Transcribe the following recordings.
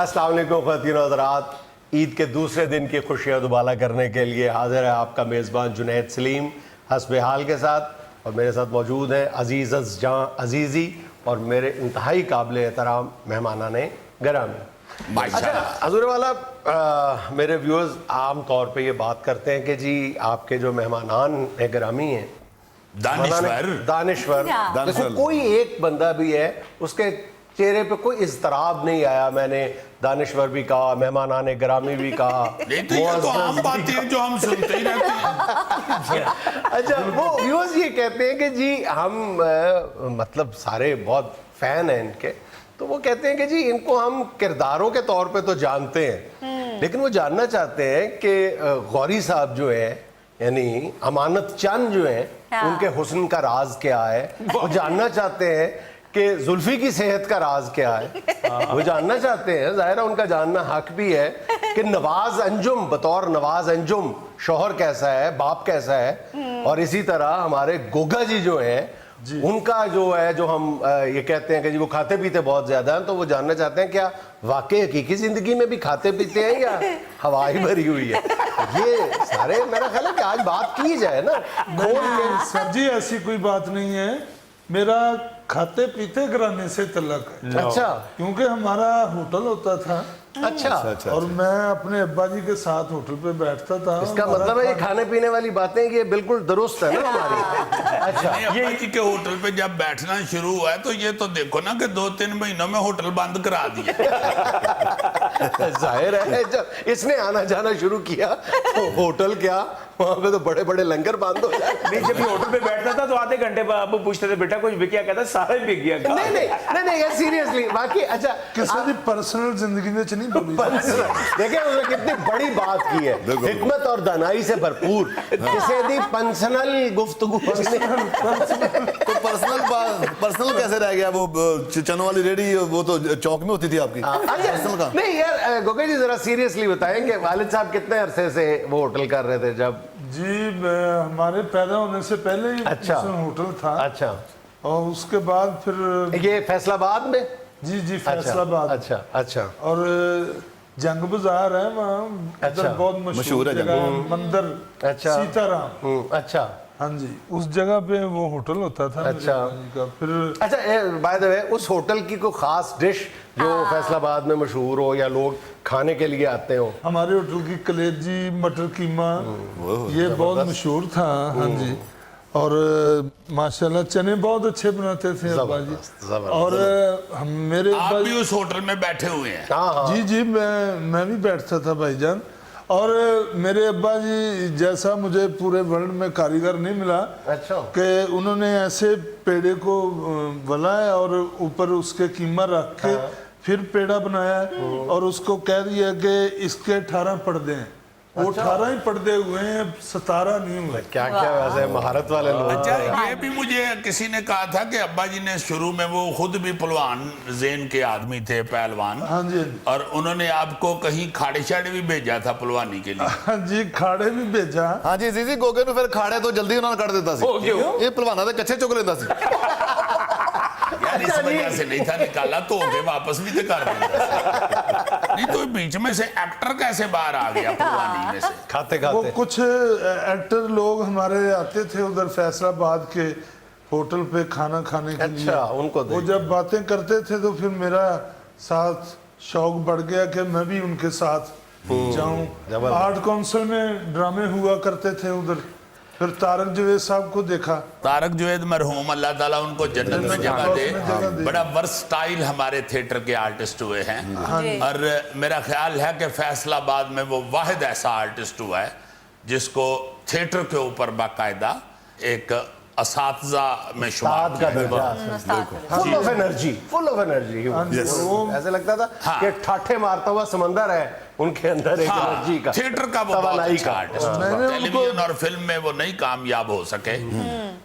अस्सलाम वालेकुम ख़वातीन और हज़रात, ईद के दूसरे दिन की खुशियाँ दुबाला करने के लिए हाजिर है आपका मेज़बान जुनैद सलीम हस्ब हाल के साथ। और मेरे साथ मौजूद हैं अज़ीज़ जां अज़ीज़ी और मेरे इंतहाई काबिल एहतराम मेहमानाने गिरामी। अच्छा हज़ूर वाला, मेरे व्यूअर्स आम तौर पे ये बात करते हैं कि जी आपके जो मेहमानान गिरामी हैं दानिश्वर देखो कोई एक बंदा भी है उसके चेहरे पे कोई इज़्तिराब नहीं आया। मैंने दानिश्वर भी कहा, मेहमानाने गिरामी भी कहा, तो ये तो आम बातें हैं जो हम सुनते ही रहते हैं। अच्छा वो व्यूअर्स ये कहते हैं कि जी हम मतलब सारे बहुत फैन हैं इनके, तो वो कहते हैं कि जी इनको हम किरदारों के तौर पे तो जानते हैं, लेकिन वो जानना चाहते हैं कि गौरी साहब जो है यानी अमानत चंद जो है उनके हुस्न का राज क्या है। वो जानना चाहते हैं कि जुल्फी की सेहत का राज क्या है। वो जानना चाहते हैं, जाहिर है उनका जानना हक भी है कि नवाज अंजुम बतौर नवाज अंजुम शौहर कैसा है, बाप कैसा है। और इसी तरह हमारे गोगा जी जो हैं उनका जो है, जो हम ये कहते हैं कि जी वो खाते पीते बहुत ज्यादा हैं, तो वो जानना चाहते हैं क्या वाकई हकीकी जिंदगी में भी खाते पीते हैं या हवा ही भरी हुई है। ये सारे मेरा ख्याल है कि आज बात की जाए ना खोल के। सर जी ऐसी कोई बात नहीं है, मेरा खाते पीते घराने से तल्लक है। अच्छा, क्योंकि हमारा होटल होता था। अच्छा, और मैं अपने अब्बा जी के साथ होटल पे बैठता था। इसका मतलब है ये खाने पीने वाली बातें ये बिल्कुल दुरुस्त है ना हमारी। अच्छा, ये जी के होटल पे जब बैठना शुरू हुआ है तो ये तो देखो ना कि 2-3 महीनों में होटल बंद करा दिया। जाहिर है जब इसने आना जाना शुरू किया तो होटल क्या वहाँ पे तो बड़े बड़े लंगर बंद हो जाए। नहीं, जब ये होटल पे बैठता था तो आधे घंटे बाद आपको पूछते थे बेटा कुछ बिक गया, कहता सारा ही बिक गया। नहीं नहीं नहीं नहीं यार सीरियसली बाकी। अच्छा किसी की पर्सनल जिंदगी में नहीं बोली। देखिए उसने कितनी बड़ी बात की है, हिकमत और दानाई से भरपूर। किसी दी पर्सनल गुफ्तगू। तो पर्सनल कैसे रह गया? वो चनों वाली रेडी वो तो चौक में होती थी आपकी। नहीं यार गोगे जी जरा सीरियसली बताएंगे वालिद साहब कितने अरसे से वो होटल कर रहे थे जब? जी हमारे पैदा होने से पहले ही अच्छा होटल था। अच्छा, और उसके बाद फिर ये फैसलाबाद में? जी जी फैसलाबाद। अच्छा अच्छा। और जंग बाजार है वहाँ, अच्छा, बहुत मशहूर है मंदिर। अच्छा, सीताराम। अच्छा हाँ जी, उस जगह पे वो होटल होता था। अच्छा का फिर अच्छा बाय द वे उस होटल की कोई खास डिश जो फैसलाबाद में मशहूर हो या लोग खाने के लिए आते हो? हमारे होटल की कलेजी मटर कीमा ये बहुत मशहूर था। हाँ जी, और माशाल्लाह चने बहुत अच्छे बनाते थे अब्बा जी। और हम मेरे आप भी उस होटल में बैठे हुए हैं? जी जी मैं भी बैठता था भाईजान। और मेरे अब्बा जी जैसा मुझे पूरे वर्ल्ड में कारीगर नहीं मिला। अच्छा, कि उन्होंने ऐसे पेड़े को बनाया और ऊपर उसके कीमा रख के फिर पेड़ा बनाया और उसको कह दिया कि इसके 18 पर्दे हैं। वो 18 ही पर्दे हुए हैं, 17 नहीं हुए। क्या क्या वैसे महारत वाले लोग। अच्छा ये भी मुझे किसी ने कहा था कि अब्बा जी ने शुरू में वो खुद भी पहलवान ज़ेन के आदमी थे, पहलवान। हाँ जी, और उन्होंने आपको कहीं खाड़े शाड़े भी भेजा था पहलवानी के लिए? हाँ जी, खाड़े भी भेजा। हाँ जी जी गोगे नु फिर खाड़े तो जल्दी उन्होंने कर देता सी। ये पहलवाना दे कच्चे चुक लेंदा सी। यार इस वजह से नहीं था निकाला तो के वापस भी तो कर देता। नहीं तो बीच में से एक्टर कैसे बाहर आ गया पहलवानी में से? खाते वो खाते कुछ एक्टर लोग हमारे आते थे उधर फैसलाबाद के होटल पे खाना खाने के लिए। अच्छा, उनको वो जब बातें करते थे तो फिर मेरा साथ शौक बढ़ गया कि मैं भी उनके साथ जाऊं। आर्ट काउंसिल में ड्रामे हुआ करते थे उधर। फिर तारक जुवैद साहब को देखा। तारक जुवैद मरहूम अल्लाह ताला उनको जन्नत में जगह दे, बड़ा वर्सटाइल हमारे थिएटर के आर्टिस्ट हुए हैं। और मेरा ख्याल है कि फैसलाबाद में वो वाहिद ऐसा आर्टिस्ट हुआ है जिसको थिएटर के ऊपर बाकायदा एक असातिज़ा में शुमार full of energy, full of energy. ऐसे लगता था कि ठाठे मारता हुआ समंदर है उनके अंदर एक एनर्जी का। थिएटर का वो बहुत अच्छा आर्टिस्ट है। टेलीविजन और फिल्म में वो नहीं कामयाब हो सके,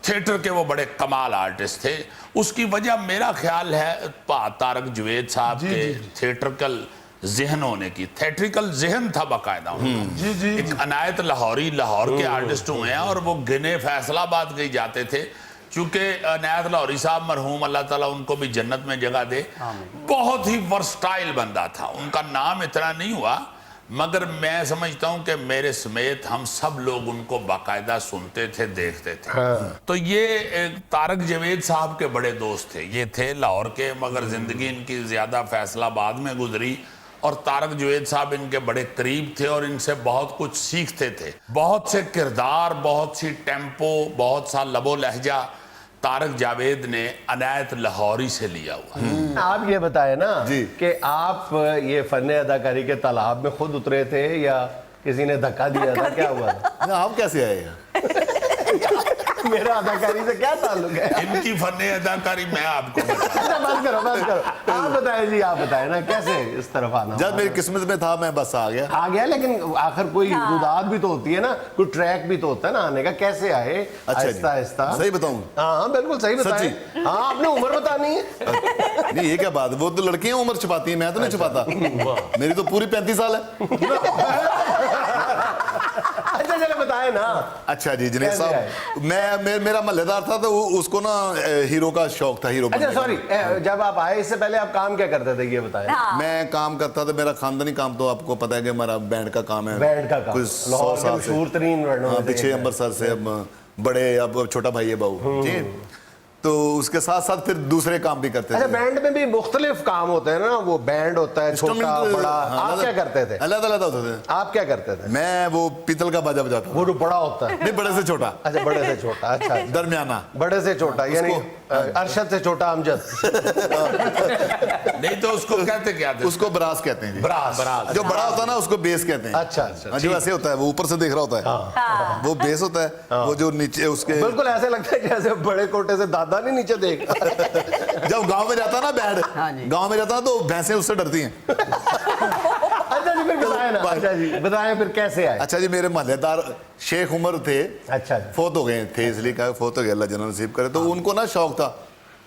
थिएटर के वो बड़े कमाल आर्टिस्ट थे। उसकी वजह मेरा ख्याल है तारक जुवैद साहब के थिएट्रिकल ज़हन होने की। थिएट्रिकल ज़हन था बाकायदा। जी जी एक अनायत लाहौरी लाहौर के आर्टिस्ट हुए हैं और वो गिने फैसलाबाद गए जाते थे चूंकि अनायत लाहौरी साहब मरहूम, अल्लाह ताला उनको भी जन्नत में जगह दे, बहुत ही वर्सटाइल बंदा था। उनका नाम इतना नहीं हुआ, मगर मैं समझता हूं कि मेरे समेत हम सब लोग उनको बाकायदा सुनते थे, देखते थे। तो ये तारक जावेद साहब के बड़े दोस्त थे, ये थे लाहौर के, मगर जिंदगी इनकी ज्यादा फैसलाबाद में गुजरी और तारक जावेद साहब इनके बड़े करीब थे और इनसे बहुत कुछ सीखते थे। बहुत से किरदार, बहुत सी टेम्पो, बहुत सा लबो लहजा तारक जावेद ने अनायत लाहौरी से लिया हुआ। आप ये बताएं ना जी। कि आप ये फन अदाकारी के तालाब में खुद उतरे थे या किसी ने धक्का दिया था, क्या हुआ था? आप कैसे आए यहाँ? मेरा अदाकारी से क्या ताल्लुक है? इनकी फन अदाकारी मैं आपको बताऊं। अच्छा बस करो। आप बताएं जी, आप बताएं ना कैसे इस तरफ आना? जब मेरी किस्मत में था मैं बस आ गया। आ गया, लेकिन आखिर कोई रुदाद भी तो होती है ना, कोई ट्रैक भी तो होता है ना आने का। कैसे आए? अच्छा जी। आहिस्ता आहिस्ता। सही बताऊं? हाँ बिल्कुल सही बताएं। सच्ची? हाँ, आपने उम्र बतानी है। नहीं, ये क्या बात है? वो तो लड़कियां उम्र छुपाती हैं, मैं तो नहीं छुपाता। मेरी तो पूरी 35 साल है। अच्छा चलो बताएं ना। अच्छा जी, जुनेद कैसे साहब, मेरा महल्लेदार था तो उसको ना हीरो का शौक था, हीरो अच्छा बनने का। सॉरी, जब आप आए इससे पहले आप काम क्या करते थे ये बताएं? मैं काम करता था, मेरा खानदानी काम तो आपको पता है कि हमारा बैंड का काम है। बैंड का काम, कुछ 100 लाहौर के साल से। मशहूर तरीन बैंडों में हाँ, से पीछे एक है। अंबरसर से अब बड़े, अब छोटा भाई है बहू जी। तो उसके साथ साथ फिर दूसरे काम भी करते अच्छा, थे। बैंड में भी मुख्तलिफ काम होते हैं ना, वो बैंड होता है छोटा Instrument, बड़ा। हाँ, आप क्या करते थे? अलग अलग होते थे। आप क्या करते थे? मैं वो पीतल का बाजा बजाता था। वो जो बड़ा होता है। नहीं, बड़े से छोटा, अच्छा बड़े से छोटा। अच्छा दरमियाना। बड़े से छोटा यानी अरशद से छोटा अमजद। नहीं तो उसको कहते क्या थे? उसको ब्रास कहते हैं जी। ब्रास। जो बड़ा होता है ना उसको बेस कहते हैं। अच्छा अच्छा, हाँ, जो ऐसे होता है वो ऊपर से देख रहा होता है, वो बेस होता है। वो जो नीचे उसके, बिल्कुल ऐसे लगता है जैसे बड़े कोटे से दादा नहीं नीचे देख। जब गांव में जाता ना बैंड, गांव में जाता ना तो भैंसें उससे डरती हैं। अच्छा जी, फिर बताएं ना। अच्छा जी बताएं फिर कैसे आए? अच्छा जी, मेरे महल्लेदार शेख उमर थे, अच्छा जी। फोत हो गए थे, इसलिए कहा फोत हो गया, अल्लाह जन्नत नसीब करे। तो उनको ना शौक था,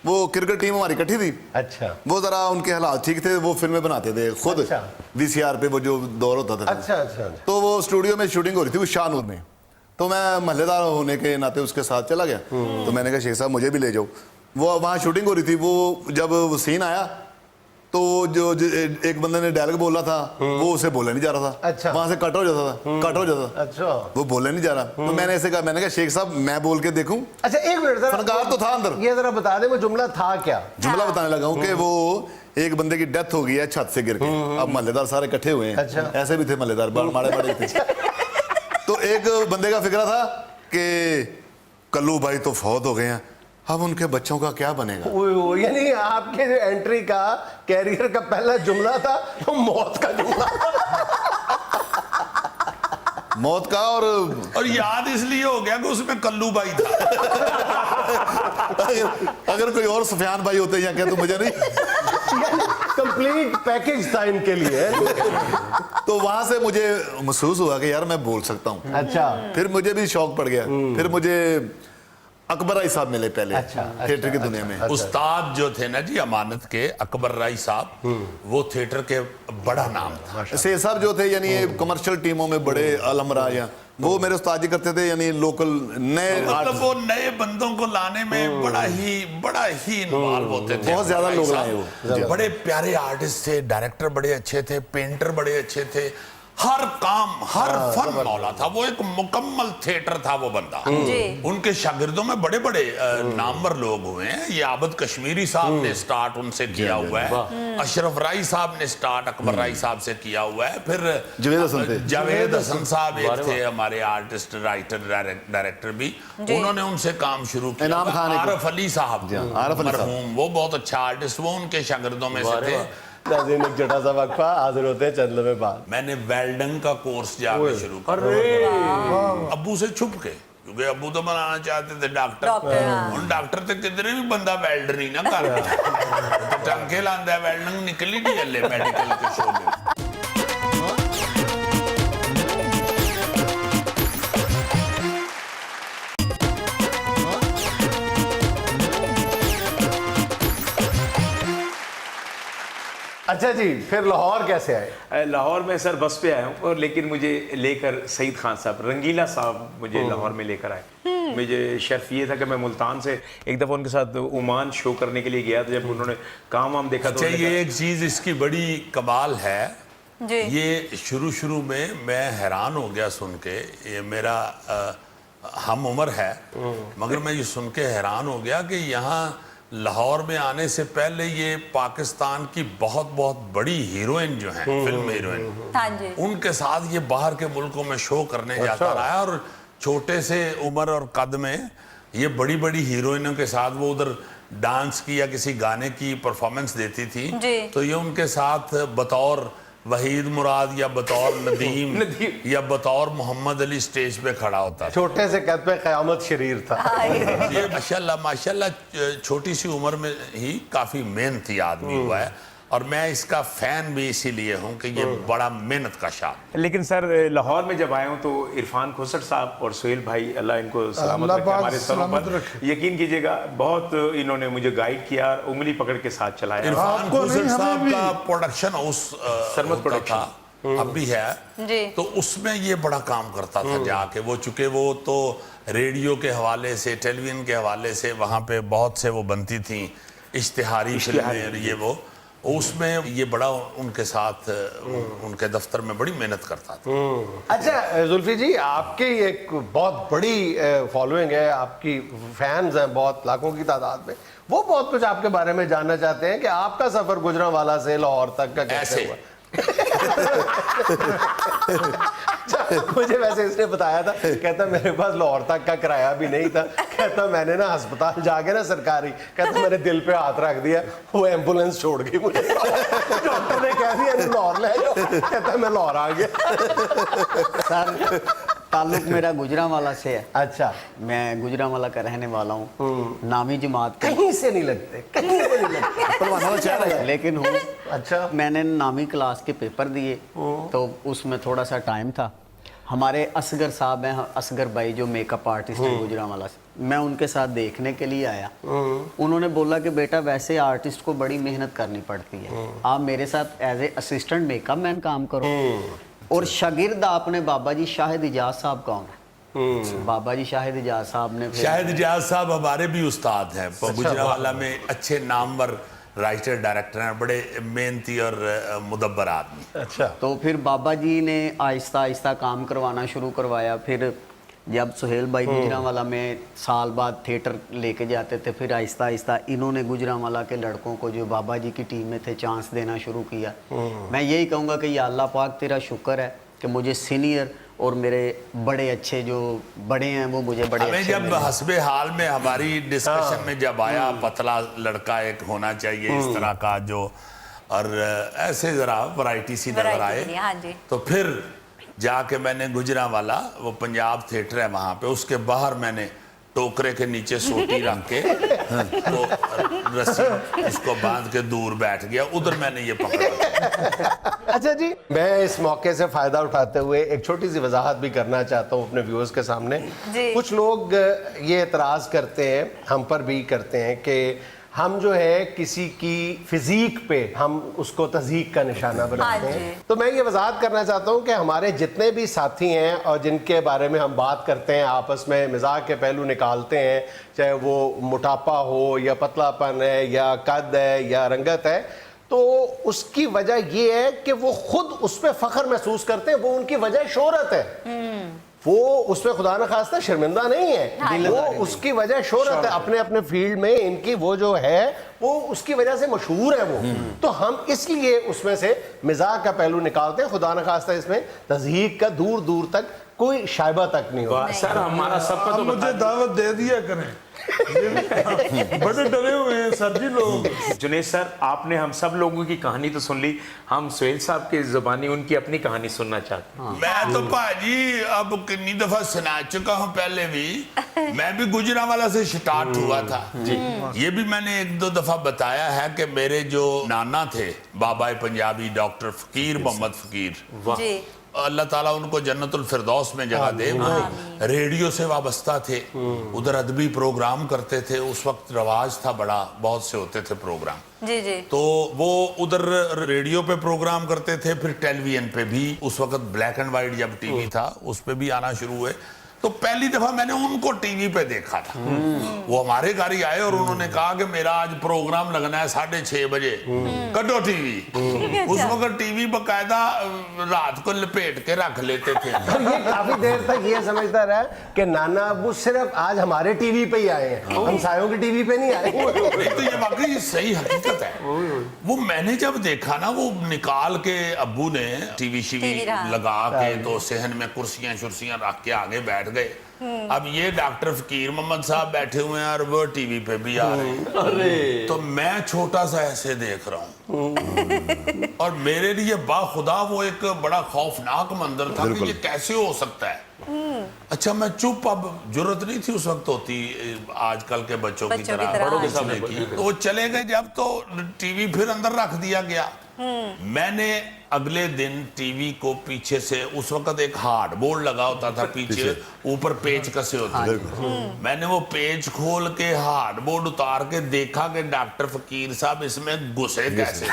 वो क्रिकेट टीम हमारी इकट्ठी थी, अच्छा वो जरा उनके हालात ठीक थे, वो फिल्में बनाते थे खुद। अच्छा। VCR पे वो जो दौर होता था। अच्छा अच्छा। तो वो स्टूडियो में शूटिंग हो रही थी, वो शाहनूर में। तो मैं महल्लेदार होने के नाते उसके साथ चला गया। तो मैंने कहा शेख साहब मुझे भी ले जाओ। वो वहाँ शूटिंग हो रही थी, वो जब वो सीन आया तो जो एक बंदे ने डायलॉग बोला था वो उसे बोलने नहीं जा रहा था। अच्छा। वहां से कट हो जाता था, कट हो जाता था, अच्छा वो बोलने नहीं जा रहा। तो मैंने ऐसे कहा, मैंने कहा शेख साहब मैं बोल के देखूं। अच्छा, एक मिनट जरा, फनकार तो था अंदर। ये जरा बता दे वो जुमला था क्या? जुमला बताने लगा हूं कि वो एक बंदे की डेथ हो गई है छत से गिर के। अब महल्लेदार सारे इकट्ठे हुए हैं। अच्छा। ऐसे भी थे महल्लेदार, माड़े माड़े थे। तो एक बंदे का फिक्र था कि कल्लू भाई तो फौत हो गए हैं, अब उनके बच्चों का क्या बनेगा। यानी आपके जो एंट्री का कैरियर का पहला जुमला था वो मौत का जुमला था। मौत का। और याद इसलिए हो गया कि उसमें कल्लू भाई था। अगर कोई और सुफियान भाई होते या क्या तो मुझे नहीं। कंप्लीट पैकेज था इनके लिए। तो वहां से मुझे महसूस हुआ कि यार मैं बोल सकता हूँ। अच्छा फिर मुझे भी शौक पड़ गया। फिर मुझे अकबर राय साहब मिले पहले अच्छा, थिएटर की दुनिया में। उस्ताद जो थे ना जी अमानत के, अकबर राय साहब, वो थिएटर के बड़ा नाम था। शेर साहब जो थे यानी कमर्शियल टीमों में बड़े अलमरा, या वो मेरे उस्ताद जी करते थे, यानी लोकल नए मतलब वो नए बंदों को लाने में बड़ा ही इन्वॉल्व होते थे। बहुत ज्यादा लोग लाए वो। जी। बड़े प्यारे आर्टिस्ट थे, डायरेक्टर बड़े अच्छे थे, पेंटर बड़े अच्छे थे, हर काम हर फन मौला था। वो एक मुकम्मल थिएटर था वो बंदा। उनके शागिर्दों में बड़े बड़े नामवर लोग हुए हैं। ये आबद कश्मीरी साहब ने स्टार्ट उनसे किया हुआ है, अशरफ राय साहब ने स्टार्ट अकबर राय साहब से किया हुआ है। फिर जावेद हसन साहब एक थे हमारे आर्टिस्ट, राइटर, डायरेक्टर भी, उन्होंने उनसे काम शुरू किया। इनाम खान, आरफ अली साहब मरहूम, वो बहुत अच्छा आर्टिस्ट, वो उनके शागिर्दों में से थे। नाज़रीन, एक छोटा सा वक्फा, हाजिर होते हैं चंद लम्हे बाद। मैंने वेल्डन का कोर्स जाके शुरू किया अब्बू से छुप के, क्योंकि अब्बू तो बनाना चाहते थे डॉक्टर। उन डॉक्टर ते किधरे भी बंदा वेल्डर ही ना कर तो टंके लांदा वेल्डन निकली नहीं हले मेडिकल के शोबे। अच्छा जी, फिर लाहौर कैसे आए? लाहौर में सर बस पे आया हूँ, और लेकिन मुझे लेकर सईद खान साहब, रंगीला साहब मुझे लाहौर में लेकर आए। मुझे शर्फ ये था कि मैं मुल्तान से एक दफ़ा उनके साथ ओमान शो करने के लिए गया था। जब उन्होंने काम वाम देखा तो अच्छा, उन्होंने ये एक चीज़ इसकी बड़ी कमाल है जी। ये शुरू में मैं हैरान हो गया सुन के। ये मेरा हम उम्र है, मगर मैं ये सुन के हैरान हो गया कि यहाँ लाहौर में आने से पहले ये पाकिस्तान की बहुत बड़ी हीरोइन जो हैं, फिल्म हीरोइन, हाँ जी। उनके साथ ये बाहर के मुल्कों में शो करने जाता रहा, और छोटे से उम्र और कद में ये बड़ी हीरोइनों के साथ वो उधर डांस की या किसी गाने की परफॉर्मेंस देती थी। जी। तो ये उनके साथ बतौर वहीद मुराद या बतौर नदीम या बतौर मोहम्मद अली स्टेज पे खड़ा होता था। छोटे से कद पे क़यामत शरीर था। ये माशाल्लाह छोटी सी उम्र में ही काफ़ी मेहनती आदमी हुआ है, और मैं इसका फ़ैन भी इसीलिए हूँ कि ये बड़ा मेहनत का शाह। लेकिन सर लाहौर में जब आए हूँ तो इरफान खोसट साहब और सोहेल भाई, अल्लाह इनको सलामत अल्लाह रखे पाक हमारे सरों सलामत पर। रखे। यकीन कीजिएगा बहुत इन्होंने मुझे गाइड किया, उंगली पकड़ के साथ चलाया। इरफान आपको नहीं, खोसट हमें साहब भी। का प्रोडक्शन हाउस सरमद होता था, अब भी है। जी। तो उसमें ये बड़ा काम करता था जाके। वो चूंकि वो तो रेडियो के हवाले से, टेलीविजन के हवाले से वहाँ पे बहुत से वो बनती थी इश्तिहारी फिल्में, ये वो उसमें ये बड़ा उनके साथ उनके दफ्तर में बड़ी मेहनत करता था। अच्छा जुल्फी जी, आपकी एक बहुत बड़ी फॉलोइंग है, आपकी फैंस हैं बहुत लाखों की तादाद में। वो बहुत कुछ आपके बारे में जानना चाहते हैं कि आपका सफर गुजरांवाला से लाहौर तक का कैसे हुआ? मुझे वैसे इसने बताया था, कहता मेरे पास लाहौर तक का किराया भी नहीं था, कहता मैंने ना अस्पताल जाके ना सरकारी, कहता मैंने दिल पे हाथ रख दिया, वो एम्बुलेंस छोड़ गई मुझे, डॉक्टर ने कह दिया लाहौर ले जाओ, कहता मैं लाहौर आ गया। सर ताल्लुक मेरा गुजरांवाला से है। अच्छा, मैं गुजरांवाला का रहने वाला हूँ, नामी जमात का, कहीं से नहीं लगते, कहीं से नहीं लगते। लेकिन हूँ। अच्छा, मैंने नामी क्लास के पेपर दिए तो उसमें थोड़ा सा टाइम था। हमारे असगर साहब हैं, असगर भाई जो मेकअप आर्टिस्ट हैं गुजरांवाला से, मैं उनके साथ देखने के लिए आया। उन्होंने बोला कि बेटा वैसे आर्टिस्ट को बड़ी मेहनत करनी पड़ती है, आप मेरे साथ as a assistant makeup man काम करो। और शागिर्द आपने बाबा जी शाहिद इजाज साहब कौन है? बाबा जी शाहिद इजाज साहब ने शाहिद इजाज साहब हमारे भी उस्ताद हैं, गुजरांवाला में अच्छे नामवर राइटर डायरेक्टर हैं, बड़े मेहनती और मुदब्बर आदमी। अच्छा, तो फिर बाबा जी ने आहिस्ता आहिस्ता काम करवाना शुरू करवाया। फिर जब सुहेल भाई गुजरांवाला में साल बाद थिएटर लेके जाते थे, फिर आहिस्ता आहिस्ता इन्होंने गुजरांवाला के लड़कों को जो बाबा जी की टीम में थे चांस देना शुरू किया। मैं यही कहूँगा कि या अल्लाह पाक तेरा शुक्र है कि मुझे सीनियर और मेरे बड़े अच्छे जो बड़े हैं वो मुझे बड़े हमें अच्छे जब मिले। हस्बे हाल में हमारी डिस्कशन में जब आया पतला लड़का एक होना चाहिए इस तरह का जो, और ऐसे जरा वैरायटी सी नजर आए, हाँ जी। तो फिर जाके मैंने गुजरांवाला, वो पंजाब थिएटर है वहाँ पे, उसके बाहर मैंने टोकरे के नीचे सोटी रख के तो रस्सी इसको बांध के दूर बैठ गया, उधर मैंने ये पकड़ा। अच्छा जी, मैं इस मौके से फायदा उठाते हुए एक छोटी सी वजाहत भी करना चाहता हूँ अपने व्यूअर्स के सामने। जी। कुछ लोग ये एतराज करते हैं, हम पर भी करते हैं कि हम जो है किसी की फिजीक पे हम उसको तज़हीक का निशाना बनाते हाँ जी। हैं। तो मैं ये वजाहत करना चाहता हूँ कि हमारे जितने भी साथी हैं और जिनके बारे में हम बात करते हैं, आपस में मिजाक के पहलू निकालते हैं, चाहे वो मोटापा हो या पतलापन है या कद है या रंगत है, तो उसकी वजह ये है कि वो खुद उस पर फख्र महसूस करते हैं, वो उनकी वजह शोहरत है। वो उसमें खुदा न खास्ता शर्मिंदा नहीं है, वो उसकी वजह शोहरत है, अपने अपने फील्ड में इनकी वो जो है वो उसकी वजह से मशहूर है वो। तो हम इसलिए उसमें से मिजाक का पहलू निकालते हैं, खुदा न खास्ता इसमें तज़हीक का दूर दूर तक कोई शायबा तक नहीं होता। सर हमारा सबका आप तो मुझे दावत दे दिया करें। बड़े डरे हुए हैं सर जी लोग। जुनेद सर, आपने हम सब लोगों की कहानी तो सुन ली, हम सोहेल साहब की जुबानी उनकी अपनी कहानी सुनना चाहते हैं। मैं तो भाजी अब कितनी दफा सुना चुका हूँ पहले भी, मैं भी गुजरांवाला से स्टार्ट हुआ था जी। ये भी मैंने एक दो दफा बताया है कि मेरे जो नाना थे बाबा पंजाबी डॉक्टर फकीर मोहम्मद फकीर, जी। अल्लाह ताला उनको जन्नतुल फिरदौस में जगह दे। वो रेडियो से वाबस्ता थे, उधर अदबी प्रोग्राम करते थे, उस वक्त रवाज था बड़ा, बहुत से होते थे प्रोग्राम। जी जी। तो वो उधर रेडियो पे प्रोग्राम करते थे, फिर टेलीविजन पे भी, उस वक्त ब्लैक एंड वाइट जब टीवी था उस पे भी आना शुरू हुए। तो पहली दफा मैंने उनको टीवी पे देखा था। वो हमारे घर ही आए और उन्होंने कहा कि मेरा आज प्रोग्राम लगना है 6:30 बजे, कटो टीवी। उस वक्त टीवी बकायदा रात को लपेट के रख लेते थे। और ये काफी देर तक ये समझता रहा कि नाना अब्बू सिर्फ आज हमारे टीवी पे ही आए हैं, हम सायों के टीवी पे नहीं आए। नहीं तो ये वाकई सही हकीकत है। वो मैंने जब देखा ना, वो निकाल के अब्बू ने टीवी लगा के तो सहन में कुर्सियां शुर्सियां रख के आगे बैठ गए। अब ये डॉक्टर फकीर मोहम्मद साहब बैठे हुए हैं और वो टीवी पे भी आ रहे हैं। अरे तो मैं छोटा सा ऐसे देख रहा हूँ और मेरे लिए बाखुदा वो एक बड़ा खौफनाक मंजर था कि ये कैसे हो सकता है। अच्छा मैं चुप, अब जरूरत नहीं थी उस वक्त होती आजकल के बच्चों की तरह बड़ों के सामने की। तो वो चले गए जब, तो टीवी फिर अंदर रख दिया गया। मैंने अगले दिन टीवी को पीछे से, उस वक्त एक हार्ड बोर्ड लगा होता था पीछे, ऊपर पेच कसे होते थे। मैंने वो पेच खोल के हार्ड बोर्ड उतार के देखा कि डॉक्टर फकीर साहब इसमें घुसे कैसे।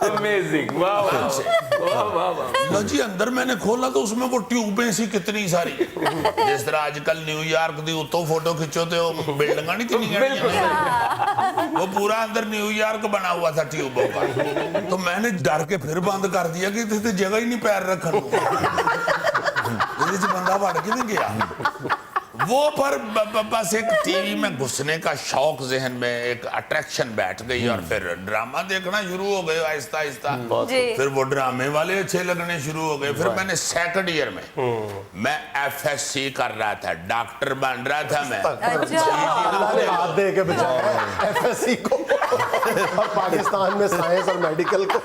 अमेजिंग, वाह वाह वाह वाह। लो जी अंदर मैंने खोला तो उसमें वो ट्यूबें सी कितनी सारी, जिस तरह आजकल न्यूयॉर्क दी उत्तों फोटो खिंचो तो बिल्डिंग नहीं थी, वो पूरा अंदर न्यूयॉर्क बना हुआ था ट्यूबों का। तो मैंने डर के फिर बंद कर दिया कि इतने जगह ही नहीं पैर रखने, बंदा बढ़ के नहीं गया वो। पर बस एक टीवी में घुसने का शौक जहन में, एक अट्रैक्शन बैठ गई और फिर ड्रामा देखना शुरू हो गए आहिस्ता आहिस्ता। फिर वो ड्रामे वाले अच्छे लगने शुरू हो गए। फिर मैंने सेकंड ईयर में मैं FSC कर रहा था, डॉक्टर बन रहा था मैं। हाथ दे के बचाया FSC को और पाकिस्तान में साइंस और मेडिकल को।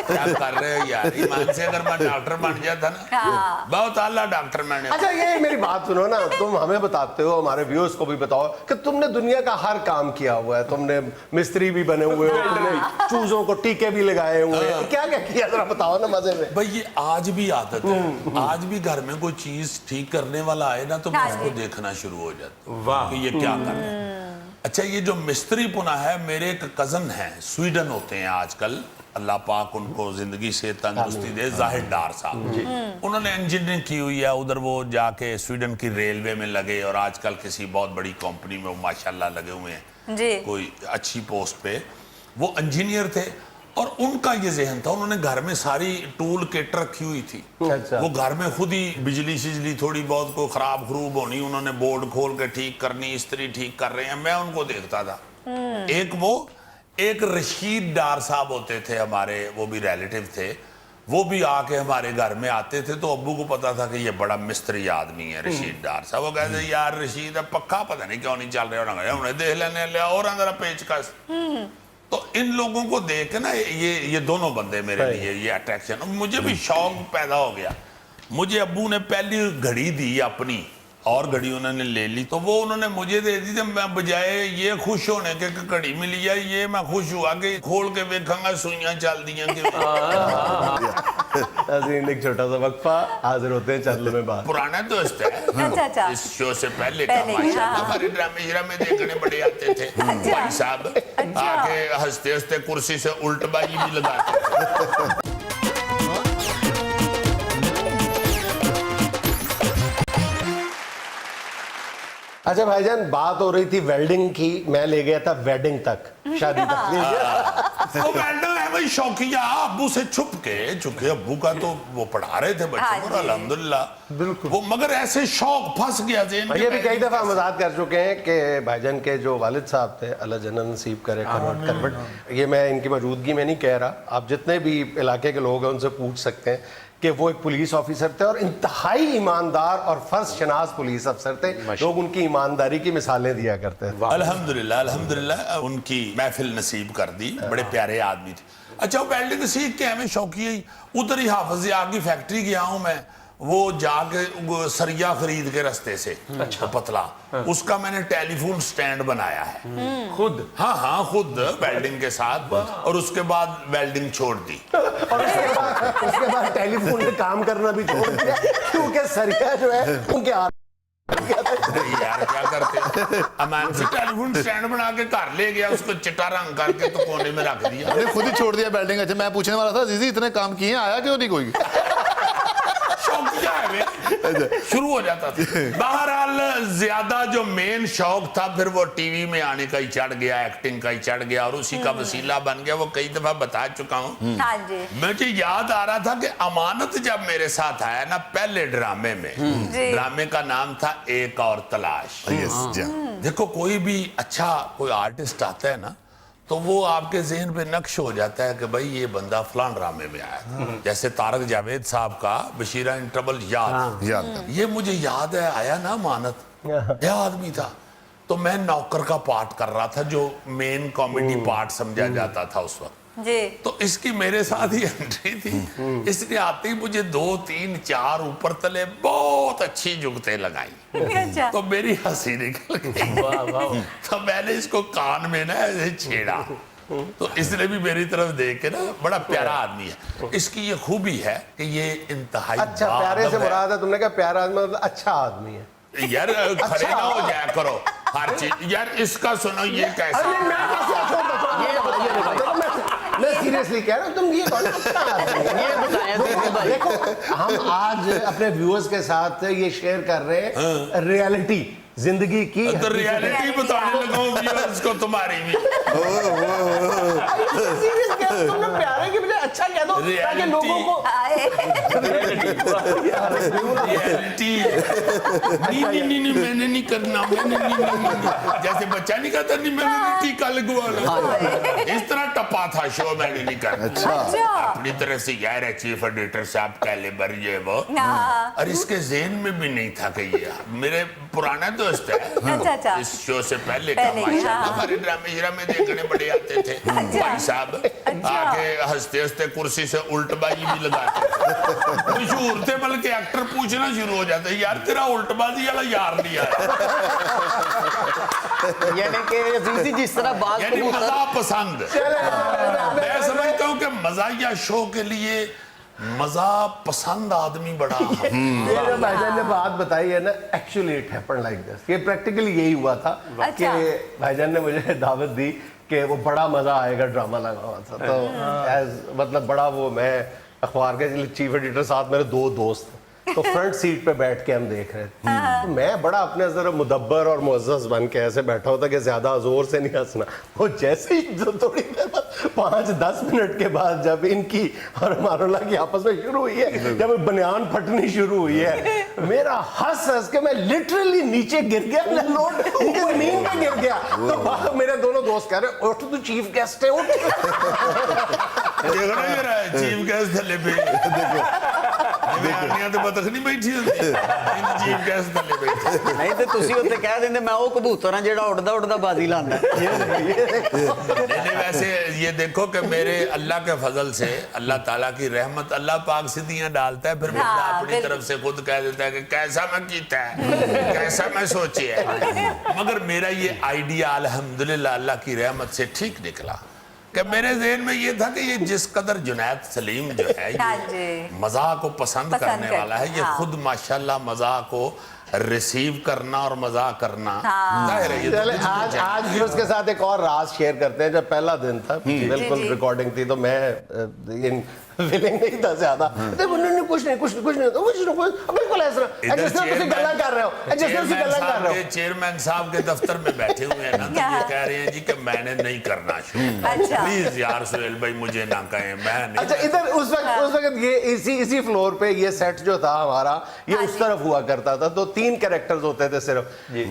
क्या कर रहे हो यार, ईमान से अगर मैं डॉक्टर बन जाता ना, बहुत आला डॉक्टर मैंने। अच्छा ये मेरी बात सुनो ना, तुम हमें बताते हो, हमारे व्यूअर्स को भी बताओ कि तुमने दुनिया का हर काम किया हुआ है, तुमने मिस्त्री भी बने हुए हो, तुमने चूजों को टीके भी लगाए हुए हैं, क्या क्या किया जरा बताओ ना मजे में। भाई ये आज भी आदत है, आज भी घर में कोई चीज ठीक करने वाला आए ना तो मैं उसको देखना शुरू हो जाता वाह कि ये क्या कर रहे हैं। अच्छा ये जो मिस्त्री पुना है, मेरे एक कजन है, स्वीडन होते हैं आजकल, अल्लाह पाक उनको जिंदगी से तंदुरुस्ती दे, जाहिर डार साहब। उन्होंने इंजीनियरिंग की हुई है, उधर वो जाके स्वीडन की रेलवे में लगे और आजकल किसी बहुत बड़ी कंपनी में वो माशाल्लाह लगे हुए हैं जी। कोई अच्छी पोस्ट पे। वो इंजीनियर थे और उनका ये जहन था, उन्होंने घर में सारी टूल किट रखी हुई थी। अच्छा। वो घर में खुद ही बिजली शिजली थोड़ी बहुत को खराब खरूब होनी, उन्होंने बोर्ड खोल के ठीक करनी, इस्त्री ठीक कर रहे हैं, मैं उनको देखता था। एक रशीद डार साहब होते थे हमारे, वो भी रिलेटिव थे, वो भी आके हमारे घर में आते थे। तो अब्बू को पता था कि ये बड़ा मिस्त्री आदमी है रशीद डार साहब। वो कहते यार रशीद पक्का पता नहीं क्यों नहीं चल रहा, उन्हें देख लेने ले और अंदर पेचकस। तो इन लोगों को देख के ना ये दोनों बंदे मेरे लिए ये अट्रैक्शन, मुझे भी शौक पैदा हो गया। मुझे अब्बू ने पहली घड़ी दी अपनी, और घड़ी उन्होंने ले ली, तो वो उन्होंने मुझे दे दी। तो मैं बजाय ये खुश होने के घड़ी मिली है, ये मैं खुश हुआ कि खोल के देखूंगा सुइयां चल दियां कि एक छोटा सा वक्फा, हाजिर होते हैं चैनल में बात। पुराना दोस्त है अच्छा। इस शो से पहले का, माशाल्लाह हमारे ड्रामे देखने बड़े आते थे भाई साहब, आके हंसते हंसते कुर्सी से उल्टबाजी भी लगाते थे। अच्छा भाईजान, बात हो रही थी वेल्डिंग की, मैं ले गया था वेडिंग तक, शादी तक। वो वेल्डिंग है भाई शौकिया, अब्बू से छुप के, चूंकि अब्बू का तो वो पढ़ा रहे थे बच्चों को अल्हम्दुलिल्लाह, बिल्कुल वो, मगर ऐसे शौक फंस गया। ये भी कई दफा मजाक कर चुके हैं कि भाईजान के जो वालिद साहब थे, अल्लाह जन्नत नसीब करे, करवट, ये मैं इनकी मौजूदगी में नहीं कह रहा, आप जितने भी इलाके के लोग हैं उनसे पूछ सकते हैं कि वो एक पुलिस ऑफिसर थे और इंतहाई ईमानदार और फर्ज शनास पुलिस अफसर थे। लोग उनकी ईमानदारी की मिसालें दिया करते थे। अल्हम्दुलिल्लाह अल्हम्दुलिल्लाह उनकी महफिल नसीब कर दी, बड़े प्यारे आदमी थे। अच्छा वो वेल्डिंग सीख के हमें शौकी, उधर ही हाफिज आग की फैक्ट्री गया हूँ मैं, वो जाके वो सरिया खरीद के रास्ते से, अच्छा पतला, उसका मैंने टेलीफोन स्टैंड बनाया है खुद। हाँ खुद वेल्डिंग के साथ, और उसके बाद वेल्डिंग छोड़ दी। और उसके बाद टेलीफोन पे काम करना भी छोड़ दिया क्योंकि सरिया जो है उनके यार क्या करते, अमान से टेलीफोन स्टैंड बना के घर ले गया, उसको चिट्टा रंग करके तो कोने में रख दिया। अरे खुद ही छोड़ दिया वेल्डिंग। अच्छा मैं पूछने वाला था जीजी इतने काम किए आया क्यों नहीं कोई? शौकिया है वे, शुरू हो जाता था। बहरहाल ज्यादा जो मेन शौक था फिर वो टीवी में आने का ही चढ़ गया, एक्टिंग का ही चढ़ गया, और उसी का वसीला बन गया। वो कई दफा बता चुका हूँ। हाँ जी मुझे याद आ रहा था कि अमानत जब मेरे साथ आया ना पहले ड्रामे में, जी। ड्रामे का नाम था एक और तलाश। यस जी। देखो कोई भी अच्छा कोई आर्टिस्ट आता है ना तो वो आपके ज़हन पे नक्श हो जाता है कि भाई ये बंदा फलां ड्रामे में आया था। जैसे तारक जावेद साहब का बशीरा इन ट्रबल याद, ये मुझे याद है आया ना अमानत, क्या आदमी था। तो मैं नौकर का पार्ट कर रहा था जो मेन कॉमेडी पार्ट समझा जाता था उस वक्त। जी तो इसकी मेरे साथ ही एंट्री थी, इसने आते ही मुझे 2 3 4 ऊपर तले बहुत अच्छी जुगतें लगाई। अच्छा तो मेरी हंसी निकल गई। तो मैंने इसको कान में ना ऐसे छेड़ा, तो इसने भी मेरी तरफ देख के ना, बड़ा प्यारा आदमी है। इसकी ये खूबी है कि ये इंतहाई अच्छा प्यारे से बाअदब है। मुराद है, तुमने कहा प्यारा आदमी मतलब अच्छा आदमी है। यार खड़े ना हो जाया करो हर चीज। यार इसका सुनो ये कैसा, मैं सीरियसली कह रहा हूँ, तुम ये कौन अच्छा आदमी है? ये बताया दीदी भाई। देखो हम आज अपने व्यूअर्स के साथ ये शेयर कर रहे हैं रियलिटी जिंदगी की। तो रियलिटी बताने लगा हूँ व्यूअर्स को तुम्हारी भी। सीरियस कह रहा हूँ, तुमने प्यारे की बजाय अच्छा कह दो ताकि लोगों को रियलिटी नहीं मैंने नहीं करना, मैंने नहीं। जैसे बच्चा नहीं कहता नहीं मैंने नहीं टीका लगवाना, इस तरह टपा था शो, मैंने नहीं करना। अच्छा अपनी तरह से यार है चीफ एडिटर साहब कैलिबर ये वो, हाँ। और इसके ज़हन में भी नहीं था कि ये मेरे पुराना दोस्त है। अच्छा। इस शो से पहले का पहले, माशाल्लाह हाँ। हमारे ड्रामे श्रामे देखने बड़े आते थे भाई साहब। आके हंसते हंसते कुर्सी से उल्टबाजी भी लगाते थे, मशहूर थे, बल्कि एक्टर पूछना शुरू हो जाते यार तेरा उल्टबाजी वाला यार नहीं आया। यानी कि अजीजी जिस तरह बात यानी को मजा पसंद, मैं समझता हूँ कि मजाया शो के लिए मजा पसंद आदमी बड़ा ये जो भाईजान ने बात बताई है ना, actually it happened like this. ये प्रैक्टिकली यही हुआ था कि भाईजान ने मुझे दावत दी कि वो बड़ा मजा आएगा ड्रामा लगा हुआ था। तो मतलब बड़ा वो, मैं अखबार के चीफ एडिटर साथ मेरे 2 दोस्त तो फ्रंट सीट पे बैठ के हम देख रहे थे। तो मैं बड़ा अपने जरा मुदब्बर और मुअज़्ज़ज़ बन के ऐसे बैठा होता कि ज्यादा जोर से नहीं हंसना। वो जैसे ही थोड़ी देर बाद 5-10 मिनट के बाद जब इनकी और मारोला की आपस में शुरू हुई है, जब बनियान फटनी शुरू हुई है, मेरा हंस हंस के मैं लिटरली नीचे गिर गया, नीचे जमीन पे गिर गया। तो मेरे दोनों दोस्त कह रहे उठ, तू चीफ गेस्ट है, उठ। देखो ना मेरा चीफ गेस्ट थले पे देखो तो बतख नहीं बैठी होती, चीफ गेस्ट थले बैठी। नहीं तो ਤੁਸੀਂ ਉੱਤੇ ਕਹਿ ਦਿੰਦੇ ਮੈਂ ਉਹ ਕਬੂਤਰ ਹਾਂ ਜਿਹੜਾ ਉੱਡਦਾ ਉੱਡਦਾ ਬਾਜ਼ੀ ਲਾਉਂਦਾ। नहीं वैसे ये देखो कि मेरे अल्लाह के फजल से अल्लाह ताला की रहमत, अल्लाह पाक सिद्धियां डालता है, फिर बंदा अपनी तरफ से खुद कह देता है कि कैसा मैं कीता है, कैसा मैं सोचे है। मगर मेरा ये आइडिया अल्हम्दुलिल्लाह अल्लाह की रहमत से ठीक निकला कि मेरे ज़हन में ये था कि ये जिस कदर जुनैद सलीम जो है ये मज़ाक को पसंद करने वाला है, ये खुद माशाल्लाह मज़ाक को रिसीव करना और मजाक करना जाहिर है। चले आज भी उसके साथ एक और राज शेयर करते हैं। जब पहला दिन था, बिल्कुल रिकॉर्डिंग थी, तो मैं इन विलिंग नहीं था ज्यादा, कुछ नहीं बिल्कुल ऐसा गल्ला कर रहे हो। चेयरमैन साहब के दफ्तर में बैठे हुए हैं ना, तो ये कह रहे हैं जी कि मैंने नहीं करना शुरू, प्लीज यार सुहेल भाई मुझे ना कहें, मैं नहीं। अच्छा इधर उस वक्त ये इसी फ्लोर पे ये सेट जो था हमारा, ये उस तरफ हुआ करता था, तो 3 कैरेक्टर्स होते थे सिर्फ।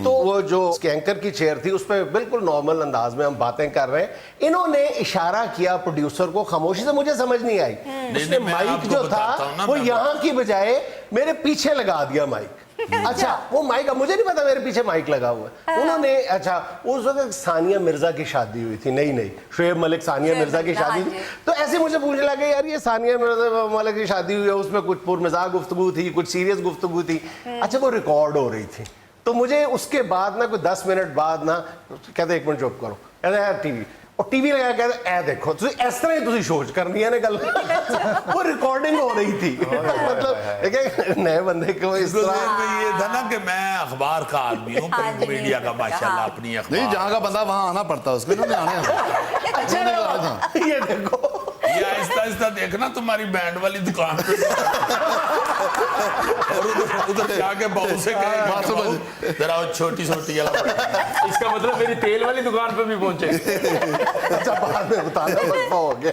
तो वो जो एंकर की चेयर थी उस पर बिल्कुल नॉर्मल अंदाज में हम बातें कर रहे हैं, इन्होंने इशारा किया प्रोड्यूसर को, खामोशी से, मुझे समझ नहीं आई। उसने माइक जो था वो यहाँ की बजाय मेरे पीछे लगा दिया माइक। अच्छा वो माइक, मुझे नहीं पता मेरे पीछे माइक लगा हुआ है। उन्होंने अच्छा उस वक्त सानिया मिर्जा की शादी हुई थी, नहीं शोएब मलिक सानिया मिर्जा की शादी थी। तो ऐसे मुझे पूछने लगे यार ये सानिया मिर्जा मलिक की शादी हुई है, उसमें कुछ पुरमज़ाक गुफ्तगू थी, कुछ सीरियस गुफ्तगू थी। अच्छा वो रिकॉर्ड हो रही थी, तो मुझे उसके बाद ना कोई 10 मिनट बाद ना कहते 1 मिनट चुप करो, कहते यार टीवी, और टीवी लगा कहते ए देखो इस तरह ही तुम सोच करनी है ना गल। वो रिकॉर्डिंग हो रही थी। मतलब नए बंदे को इस तरह ये था ना कि मैं अखबार का आदमी हूँ, प्रिंट मीडिया का माशाल्लाह अपनी अखबार। नहीं, जहाँ का बंदा वहाँ आना पड़ता है उसको, ना आने। अच्छा ये देखो ये आहिस्ता आहिस्ता देखना तुम्हारी बैंड वाली दुकान पे और उधर जाके बहू से कहेंगे जरा वो छोटी छोटी वाला। इसका मतलब मेरी तेल वाली दुकान पे भी पहुंचे। अच्छा बाद में बताना वक्फा हो गया।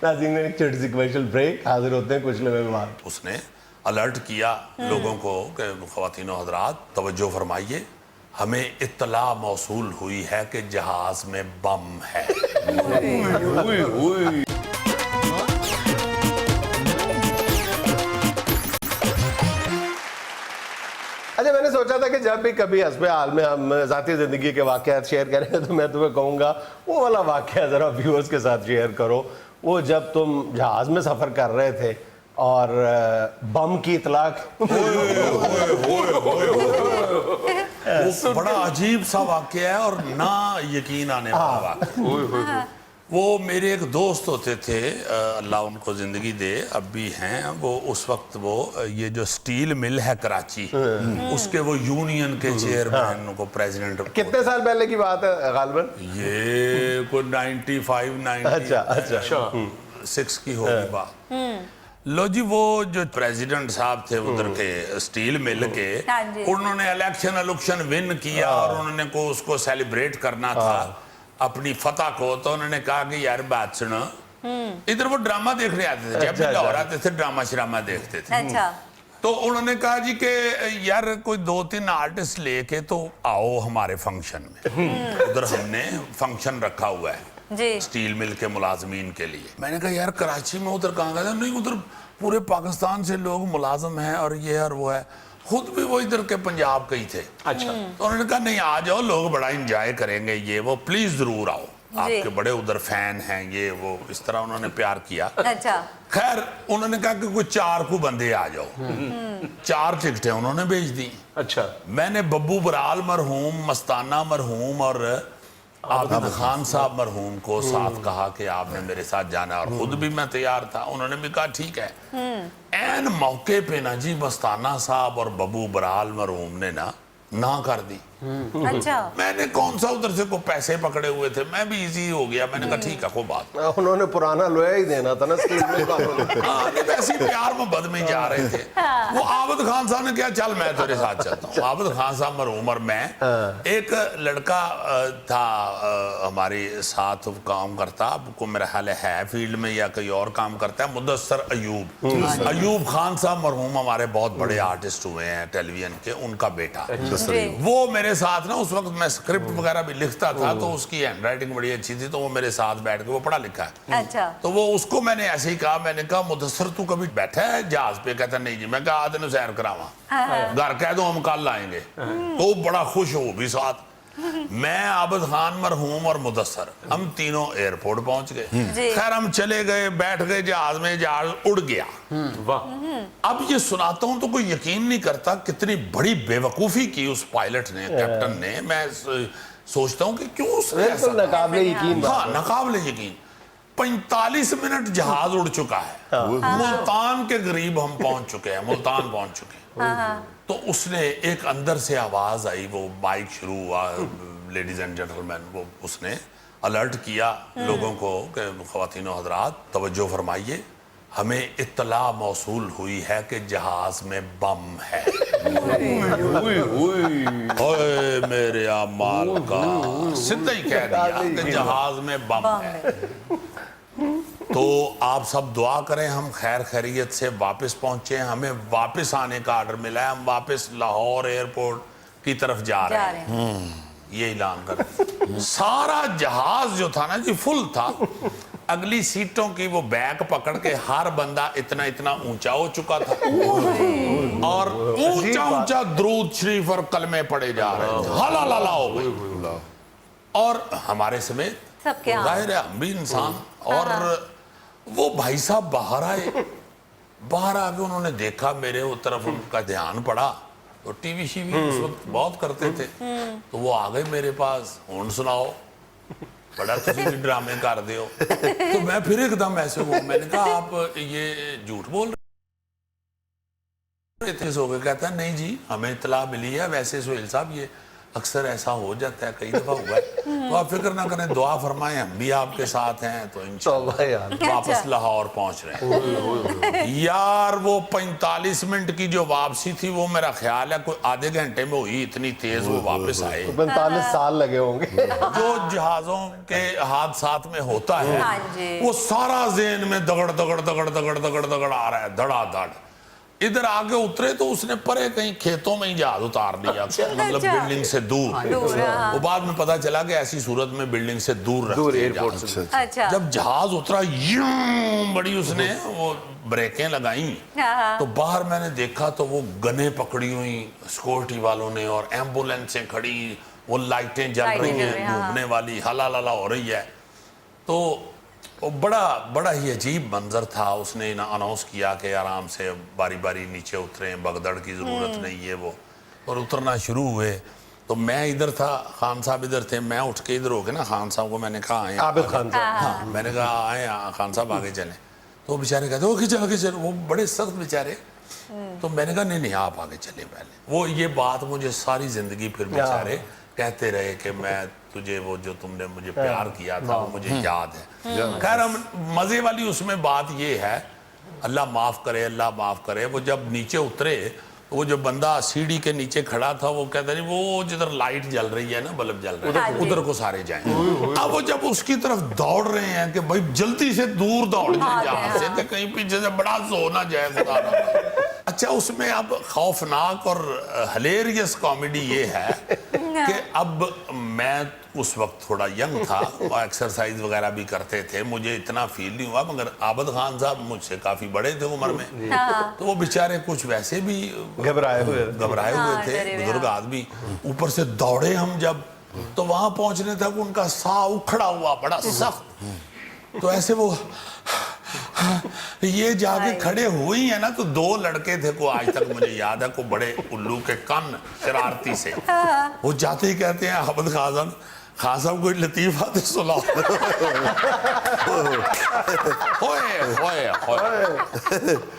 नाज़रीन ने एक छोटी सी कमर्शियल ब्रेक, हाजिर होते हैं कुछ लम्हे बाद। उसने अलर्ट किया लोगों को कि ख़वातीन और हज़रात तवज्जो फरमाइए, हमें इत्तला मौसूल हुई है कि जहाज में बम है। अच्छा मैंने सोचा था कि जब भी कभी हस्बे हाल में हम ज़ाती ज़िंदगी के वाक़यात शेयर करें तो मैं तुम्हें कहूँगा वो वाला वाक़या ज़रा व्यूअर्स के साथ शेयर करो। वो जब तुम जहाज़ में सफ़र कर रहे थे और बम की इतलाक। वो बड़ा अजीब सा वाक़या है और ना यकीन आने वाला वाक़या। वो मेरे एक दोस्त होते थे, अल्लाह उनको ज़िंदगी दे, अब भी हैं वो। उस वक्त वो ये जो स्टील मिल है कराची, उसके वो यूनियन के चेयरमैन को प्रेसिडेंट। कितने साल पहले की बात है गालिबन? ये कोई 95 अच्छा 96 की होगी बात। लो जी, वो जो प्रेसिडेंट साहब थे उधर के स्टील मिल के, उन्होंने इलेक्शन विन किया और उन्होंने को उसको सेलिब्रेट करना था अपनी फतह को। तो उन्होंने कहा कि यार बात सुनो, इधर वो ड्रामा देखने आते थे, जब भी लाहौर आते थे ड्रामा श्रामा देखते थे। तो उन्होंने कहा जी कि यार कोई 2-3 आर्टिस्ट लेके तो आओ हमारे फंक्शन में। उधर हमने फंक्शन रखा हुआ है जी। स्टील मिल के मुलाजमीन के लिए। मैंने कहा यार कराची में उधर कहाँ गए? नहीं उधर पूरे पाकिस्तान से लोग मुलाजम हैं और ये और वो है, खुद भी वो इधर के पंजाब के ही थे। अच्छा। तो उन्होंने कहा नहीं आ जाओ, लोग बड़ा एंजॉय करेंगे, ये वो प्लीज जरूर आओ, आपके बड़े उधर फैन हैं, ये वो इस तरह उन्होंने प्यार किया। अच्छा। खैर उन्होंने कहा कि कोई 4 को बंदे आ जाओ। 4 टिकटें उन्होंने भेज दी। अच्छा। मैंने बब्बू बराल मरहूम, मस्ताना मरहूम और आबिद खान साहब मरहूम को साथ कहा कि आपने मेरे साथ जाना, और खुद भी मैं तैयार था। उन्होंने भी कहा ठीक है। एन मौके पे ना जी मस्ताना साहब और बब्बू बराल मरहूम ने ना कर दी। अच्छा। मैंने कौन सा उधर से को पैसे पकड़े हुए थे, मैं भी इजी हो गया। मैंने कहा ठीक है कोई बात। उन्होंने पुराना लोया ही देना था ना स्टील में। हाँ, वैसे ही प्यार मोहब्बत में जा रहे थे। वो आबिद खान साहब ने कहा चल मैं तेरे साथ चलता हूँ। आबिद खान साहब मरहूम और मैं, एक लड़का था हमारे साथ काम करता, आपको मेरा ख्याल है फील्ड में या कहीं और काम करता है, मुदस्सर अयूब खान साहब मरहूम हमारे बहुत बड़े आर्टिस्ट हुए हैं टेलीविजन के, उनका बेटा। वो मेरे साथ ना उस वक्त मैं स्क्रिप्ट वगैरह भी लिखता था, तो उसकी हैंडराइटिंग बड़ी अच्छी थी, तो वो मेरे साथ बैठ के, वो पढ़ा लिखा है। अच्छा। तो वो उसको मैंने ऐसे ही कहा, मैंने कहा मुदस्सर तू कभी बैठा है जहाज पे? कहता नहीं जी। मैं कहा आ तेन सैर करावा, घर कह दो हम कल आएंगे। तो बड़ा खुश हो भी साथ। मैं आबिद खान मरहूम और मुदस्सर हम तीनों एयरपोर्ट पहुंच गए। खैर हम चले गए, बैठ गए जहाज में, जहाज उड़ गया। वाह। अब ये सुनाता हूं तो कोई यकीन नहीं करता कितनी बड़ी बेवकूफी की उस पायलट ने, कैप्टन ने। मैं सोचता हूं कि क्यों उसने ऐसा, नाकाबिले यकीन। हाँ नाकाबिले यकीन। 45 मिनट जहाज उड़ चुका है, मुल्तान के करीब हम पहुंच चुके हैं, मुल्तान पहुंच चुके हैं। तो उसने एक अंदर से आवाज आई, वो माइक शुरू हुआ, लेडीज एंड जेंटलमैन, वो उसने अलर्ट किया लोगों को कि ख़वातीन और हज़रात तवज्जो फरमाइए, हमें इत्तला मौसूल हुई है कि जहाज में बम है। ओए मेरे अमाल का, सीधा ही कह दिया कि जहाज में बम है। तो आप सब दुआ करें हम खैर खैरियत से वापस पहुंचे। हमें वापस आने का ऑर्डर मिला है, हम वापस लाहौर एयरपोर्ट की तरफ जा रहे हैं। ये ऐलान कर सारा जहाज जो था ना जी फुल था, अगली सीटों की वो बैक पकड़ के हर बंदा इतना इतना ऊंचा हो चुका था और ऊंचा ऊंचा दुरूद शरीफ और कलमे पड़े जा रहे थे, हला लला हो गई। और हमारे समेत सबके यहाँ। जाहिर है हम भी इंसान। और वो भाई साहब बाहर आए, बाहर आके उन्होंने देखा मेरे वो तरफ, उनका ध्यान पड़ा तो टीवी शीवी उस वक्त बहुत करते थे, तो वो आ गए मेरे पास, हुन सुनाओ बड़ा तुझे भी ड्रामे कर दे हो। तो मैं फिर एकदम ऐसे हुआ, मैंने कहा आप ये झूठ बोल रहे थे सो गए। कहता है नहीं जी हमें इतला मिली है, वैसे सोहेल साहब ये अक्सर ऐसा हो जाता है, कई दफा हुआ है, तो आप फिक्र ना करें, दुआ फरमाएं, हम भी आपके साथ हैं। तो इंशाअल्लाह वापस लाहौर पहुंच रहे हैं। यार वो 45 मिनट की जो वापसी थी वो मेरा ख्याल है कोई आधे घंटे में हुई, इतनी तेज वो वापस आए। 45 साल लगे होंगे। जो जहाजों के हादसात में होता है हाँ जी। वो सारा ज़हन में दगड़ दगड़ दगड़ दगड़ दगड़ दगड़ आ रहा है, धड़ाधड़। इधर आके उतरे तो उसने परे कहीं खेतों में ही जहाज उतार दिया, मतलब बिल्डिंग से दूर। वो बाद में पता चला कि ऐसी सूरत में बिल्डिंग से दूर रखते हैं एयरपोर्ट जहाज। से। अच्छा। जब जहाज उतरा यूं बड़ी उसने वो ब्रेकें लगाई, तो बाहर मैंने देखा तो वो गने पकड़ी हुई सिक्योरिटी वालों ने और एम्बुलेंसें खड़ी, वो लाइटें जल रही हैं घूमने वाली, हला लला हो रही है। तो वो बड़ा ही अजीब मंजर था। उसने अनाउंस किया कि आराम से बारी बारी नीचे उतरे, भगदड़ की ज़रूरत नहीं है वो, और उतरना शुरू हुए। तो मैं इधर था, खान साहब इधर थे, मैं उठ के इधर हो के ना खान साहब को मैंने कहा आए, आबिद खान साहब। हाँ मैंने कहा आए खान साहब आगे चलें। तो वो बेचारे कहते वो चल, वो बड़े सख्त बेचारे। तो मैंने कहा नहीं आप आगे चले पहले। वो ये बात मुझे सारी जिंदगी फिर बेचारे कहते रहे कि मैं तुझे वो जो तुमने मुझे प्यार किया था वो मुझे याद है। खैर हम मजे वाली उसमें बात ये है, अल्लाह माफ करे, अल्लाह माफ करे। वो जब नीचे उतरे, वो जो बंदा सीढ़ी के नीचे खड़ा था वो कहता नहीं वो जिधर लाइट जल रही है ना, बल्ब जल रहा है, उधर को सारे जाएं। अब वो जब उसकी तरफ दौड़ रहे हैं कि भाई जल्दी से दूर दौड़ जाए जहां से, तो कहीं पीछे से बड़ा सो ना जाए खुदा ना। अच्छा उसमें अब खौफनाक और हिलेरियस कॉमेडी ये है कि अब मैं उस वक्त थोड़ा यंग था और एक्सरसाइज वगैरह भी करते थे, मुझे इतना फील नहीं हुआ, मगर आबिद खान साहब मुझसे काफी बड़े थे उम्र में, तो वो बेचारे कुछ वैसे भी घबराए हुए थे, बुजुर्ग आदमी। ऊपर से दौड़े हम जब, तो वहां पहुंचने तक उनका साह उखड़ा हुआ बड़ा सख्त। तो ऐसे वो ये जाके खड़े हुई है ना, तो 2 लड़के थे को आज तक मुझे याद है, को बड़े उल्लू के कान शरारती से, वो जाते ही कहते हैं आबिद खान साहब कोई लतीफा तो सुनाओ।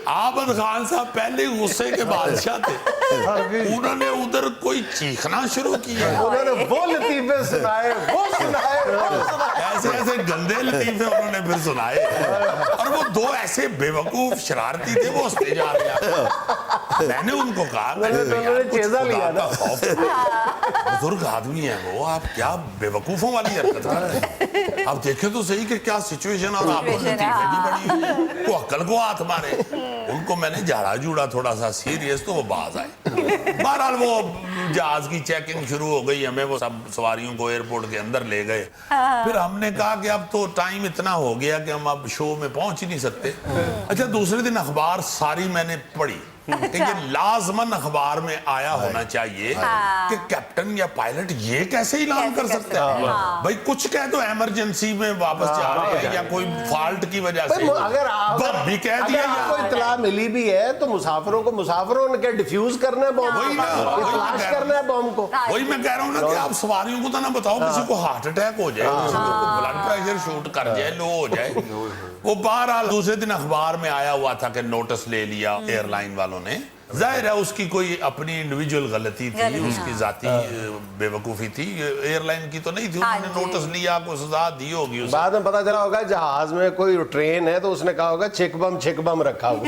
आबिद खान साहब पहले गुस्से के बादशाह थे, उन्होंने उधर कोई चीखना शुरू किया, उन्होंने वो लतीफे सुनाए, ऐसे ऐसे गंदे लतीफे उन्होंने फिर सुनाए। और वो 2 ऐसे बेवकूफ शरारती थे, वो हंसते जा रहे। मैंने उनको कहा चेजा लिया ना, बुजुर्ग आदमी है वो, आप क्या बेवकूफों वाली हरकत कर रहे हैं। आप देखें तो सही कि क्या सिचुएशन, और आप को अक्ल को हाथ मारे। उनको मैंने झाड़ा जूड़ा थोड़ा सा सीरियस, तो वो बाज आए। बहरहाल वो जहाज की चेकिंग शुरू हो गई, हमें वो सब सवारियों को एयरपोर्ट के अंदर ले गए। फिर हमने कहा कि अब तो टाइम इतना हो गया कि हम अब शो में पहुंच ही नहीं सकते। अच्छा दूसरे दिन अखबार सारी मैंने पढ़ी कि ये लाजमन अखबार में आया होना चाहिए कि कैप्टन या पायलट ये कैसे ऐलान कर सकता है। भाई कुछ कह तो इमरजेंसी में वापस जा रहे हैं या कोई फॉल्ट की वजह से, अगर भी कह दिया आपको इत्तला मिली भी है तो मुसाफिरों ने क्या डिफ्यूज करना है बॉम्ब, वही ना, तलाश करना है बॉम्ब को। वही मैं कह रहा हूँ ना कि आप सवारियों को तो ना बताओ किसी को हार्ट अटैक हो जाए, किसी को ब्लड प्रेशर शूट कर जाए, लो हो जाए। वो बहरहाल दूसरे दिन अखबार में आया हुआ था कि नोटिस ले लिया एयरलाइन वालों ने। जाहिर है उसकी कोई अपनी इंडिविजुअल गलती थी, उसकी जाती बेवकूफ़ी थी, एयरलाइन की तो नहीं थी। उन्होंने नोटिस लिया, कोई सजा दी होगी उसे। बाद में पता चला होगा जहाज में कोई ट्रेन है तो उसने कहा होगा छिक बम रखा हुआ।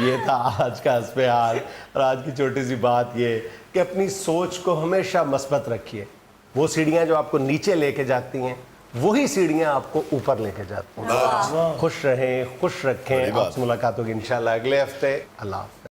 ये था आज का हस्बे हाल, और आज की छोटी सी बात ये कि अपनी सोच को हमेशा मस्बत रखिए। वो सीढ़ियां जो आपको नीचे लेके जाती हैं वही सीढ़ियां आपको ऊपर लेके जाती हैं। खुश रहें, खुश रखें। आपसे मुलाकात होगी इंशाल्लाह अगले हफ्ते। अल्लाह हाफ़िज़।